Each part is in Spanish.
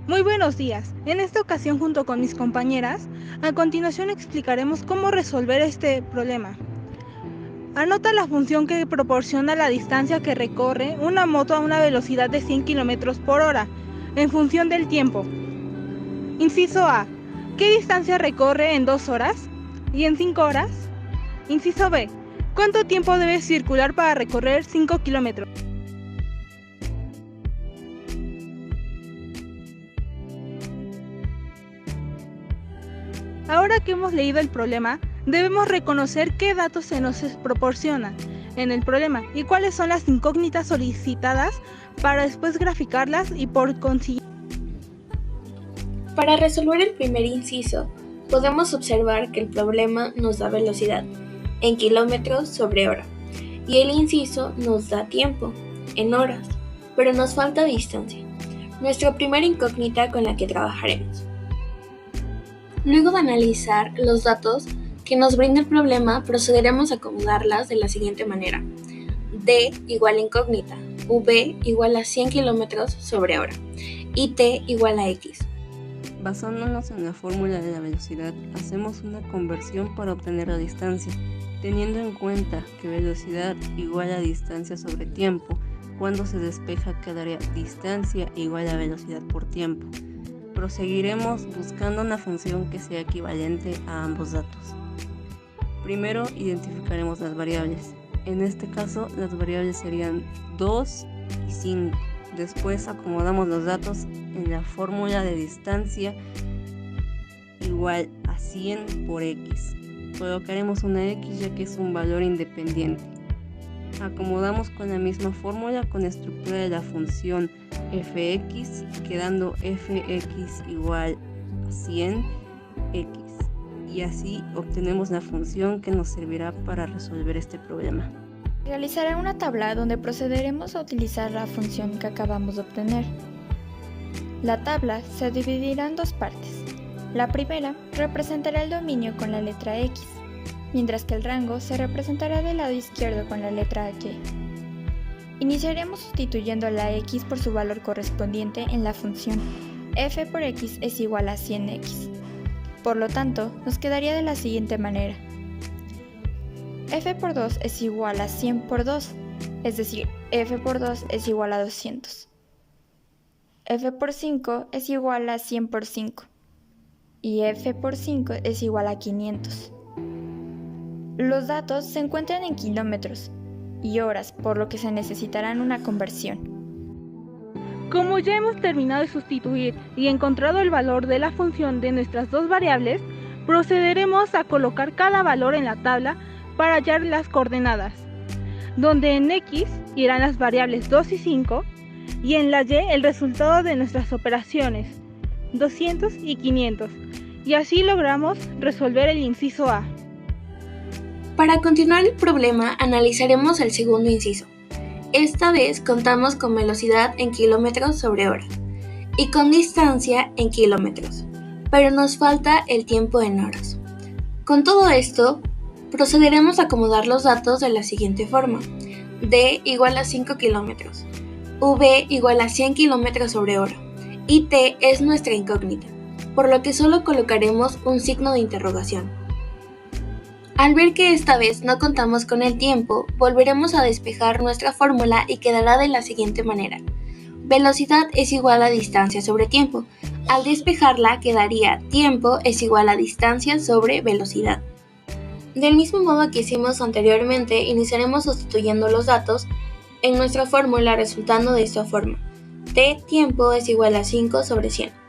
Muy buenos días. En esta ocasión, junto con mis compañeras, a continuación explicaremos cómo resolver este problema. Anota la función que proporciona la distancia que recorre una moto a una velocidad de 100 km por hora, en función del tiempo. Inciso A. ¿Qué distancia recorre en 2 horas? ¿Y en 5 horas? Inciso B. ¿Cuánto tiempo debe circular para recorrer 5 kilómetros? Ahora que hemos leído el problema, debemos reconocer qué datos se nos proporcionan en el problema y cuáles son las incógnitas solicitadas para después graficarlas y por consiguiente. Para resolver el primer inciso, podemos observar que el problema nos da velocidad en kilómetros sobre hora y el inciso nos da tiempo en horas, pero nos falta distancia, nuestra primera incógnita con la que trabajaremos. Luego de analizar los datos que nos brinda el problema, procederemos a acomodarlas de la siguiente manera. D igual a incógnita, V igual a 100 km sobre hora y T igual a X. Basándonos en la fórmula de la velocidad, hacemos una conversión para obtener la distancia, teniendo en cuenta que velocidad igual a distancia sobre tiempo. Cuando se despeja quedaría distancia igual a velocidad por tiempo. Proseguiremos buscando una función que sea equivalente a ambos datos. Primero identificaremos las variables. En este caso, las variables serían 2 y 5. Después acomodamos los datos en la fórmula de distancia igual a 100 por x. Colocaremos una x ya que es un valor independiente. Acomodamos con la misma fórmula con la estructura de la función fx, quedando fx igual a 100x. Y así obtenemos la función que nos servirá para resolver este problema. Realizaré una tabla donde procederemos a utilizar la función que acabamos de obtener. La tabla se dividirá en dos partes. La primera representará el dominio con la letra X, mientras que el rango se representará del lado izquierdo con la letra Y. Iniciaremos sustituyendo la X por su valor correspondiente en la función f por x es igual a 100x. Por lo tanto, nos quedaría de la siguiente manera. f por 2 es igual a 100 por 2, es decir, f por 2 es igual a 200. f por 5 es igual a 100 por 5 y f por 5 es igual a 500. Los datos se encuentran en kilómetros y horas, por lo que se necesitarán una conversión. Como ya hemos terminado de sustituir y encontrado el valor de la función de nuestras dos variables, procederemos a colocar cada valor en la tabla para hallar las coordenadas, donde en X irán las variables 2 y 5 y en la Y el resultado de nuestras operaciones, 200 y 500, y así logramos resolver el inciso A. Para continuar el problema, analizaremos el segundo inciso. Esta vez contamos con velocidad en kilómetros sobre hora y con distancia en kilómetros, pero nos falta el tiempo en horas. Con todo esto, procederemos a acomodar los datos de la siguiente forma. D igual a 5 kilómetros, V igual a 100 kilómetros sobre hora y T es nuestra incógnita, por lo que solo colocaremos un signo de interrogación. Al ver que esta vez no contamos con el tiempo, volveremos a despejar nuestra fórmula y quedará de la siguiente manera. Velocidad es igual a distancia sobre tiempo. Al despejarla quedaría tiempo es igual a distancia sobre velocidad. Del mismo modo que hicimos anteriormente, iniciaremos sustituyendo los datos en nuestra fórmula resultando de esta forma. T tiempo es igual a 5 sobre 100.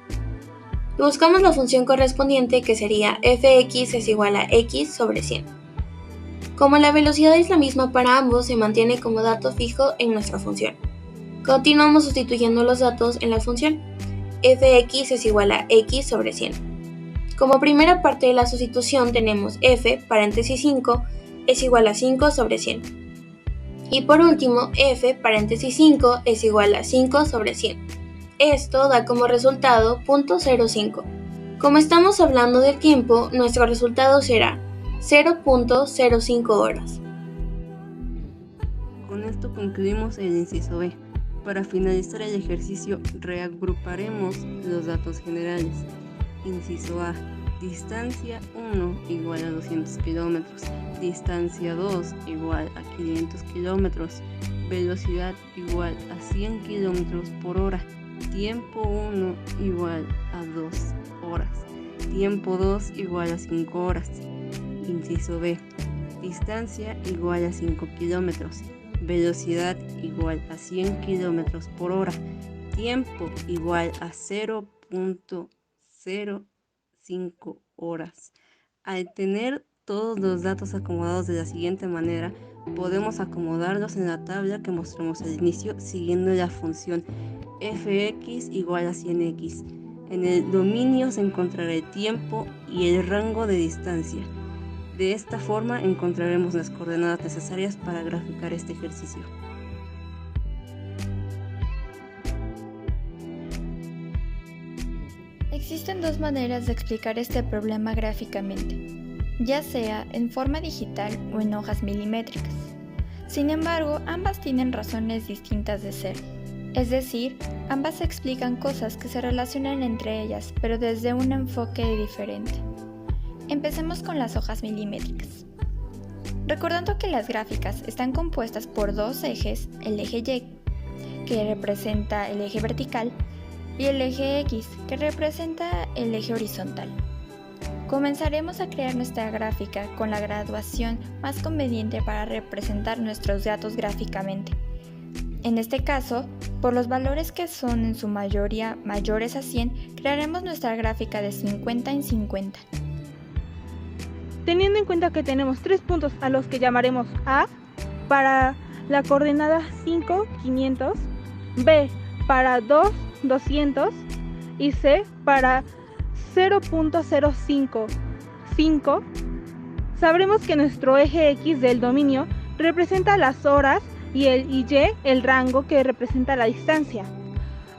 Buscamos la función correspondiente que sería fx es igual a x sobre 100. Como la velocidad es la misma para ambos, se mantiene como dato fijo en nuestra función. Continuamos sustituyendo los datos en la función. Fx es igual a x sobre 100. Como primera parte de la sustitución tenemos f, paréntesis 5, es igual a 5 sobre 100. Y por último, f, paréntesis 5, es igual a 5 sobre 100. Esto da como resultado 0.05. Como estamos hablando del tiempo, nuestro resultado será 0.05 horas. Con esto concluimos el inciso B. Para finalizar el ejercicio, reagruparemos los datos generales. Inciso A. Distancia 1 igual a 200 kilómetros. Distancia 2 igual a 500 kilómetros. Velocidad igual a 100 kilómetros por hora. Tiempo 1 igual a 2 horas. Tiempo 2 igual a 5 horas. Inciso B. Distancia igual a 5 kilómetros. Velocidad igual a 100 kilómetros por hora. Tiempo igual a 0.05 horas. Al tener todos los datos acomodados de la siguiente manera, podemos acomodarlos en la tabla que mostramos al inicio siguiendo la función fx igual a 100x. En el dominio se encontrará el tiempo y el rango de distancia. De esta forma encontraremos las coordenadas necesarias para graficar este ejercicio. Existen dos maneras de explicar este problema gráficamente, ya sea en forma digital o en hojas milimétricas. Sin embargo, ambas tienen razones distintas de ser. Es decir, ambas explican cosas que se relacionan entre ellas, pero desde un enfoque diferente. Empecemos con las hojas milimétricas. Recordando que las gráficas están compuestas por dos ejes, el eje Y, que representa el eje vertical, y el eje X, que representa el eje horizontal. Comenzaremos a crear nuestra gráfica con la graduación más conveniente para representar nuestros datos gráficamente. En este caso, por los valores que son en su mayoría mayores a 100, crearemos nuestra gráfica de 50 en 50. Teniendo en cuenta que tenemos 3 puntos a los que llamaremos A para la coordenada 5, 500, B para 2, 200 y C para 0.05, 5, sabremos que nuestro eje X del dominio representa las horas y el Y el rango que representa la distancia.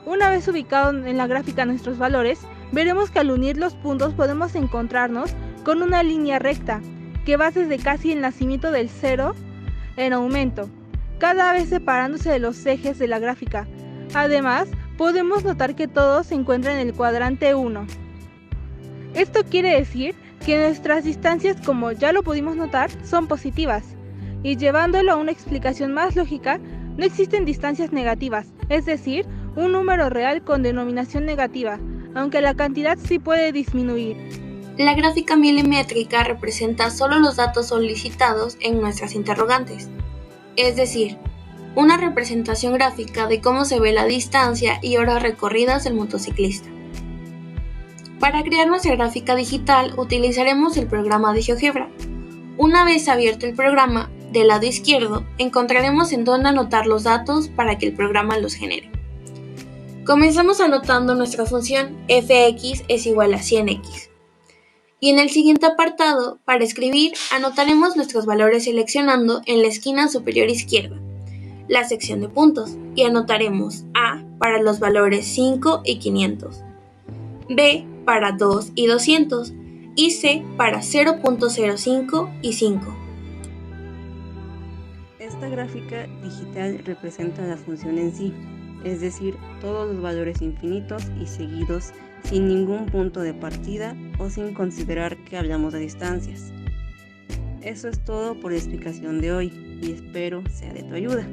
Una vez ubicados en la gráfica nuestros valores, veremos que al unir los puntos podemos encontrarnos con una línea recta que va desde casi el nacimiento del 0 en aumento, cada vez separándose de los ejes de la gráfica. Además, podemos notar que todos se encuentran en el cuadrante 1. Esto quiere decir que nuestras distancias, como ya lo pudimos notar, son positivas. Y llevándolo a una explicación más lógica, no existen distancias negativas, es decir, un número real con denominación negativa, aunque la cantidad sí puede disminuir. La gráfica milimétrica representa solo los datos solicitados en nuestras interrogantes, es decir, una representación gráfica de cómo se ve la distancia y horas recorridas del motociclista. Para crear nuestra gráfica digital utilizaremos el programa de GeoGebra. Una vez abierto el programa, del lado izquierdo encontraremos en dónde anotar los datos para que el programa los genere. Comenzamos anotando nuestra función fx es igual a 100x. Y en el siguiente apartado, para escribir, anotaremos nuestros valores seleccionando en la esquina superior izquierda la sección de puntos y anotaremos A para los valores 5 y 500, B para 2 y 200 y C para 0.05 y 5. Esta gráfica digital representa la función en sí, es decir, todos los valores infinitos y seguidos sin ningún punto de partida o sin considerar que hablamos de distancias. Eso es todo por la explicación de hoy y espero sea de tu ayuda.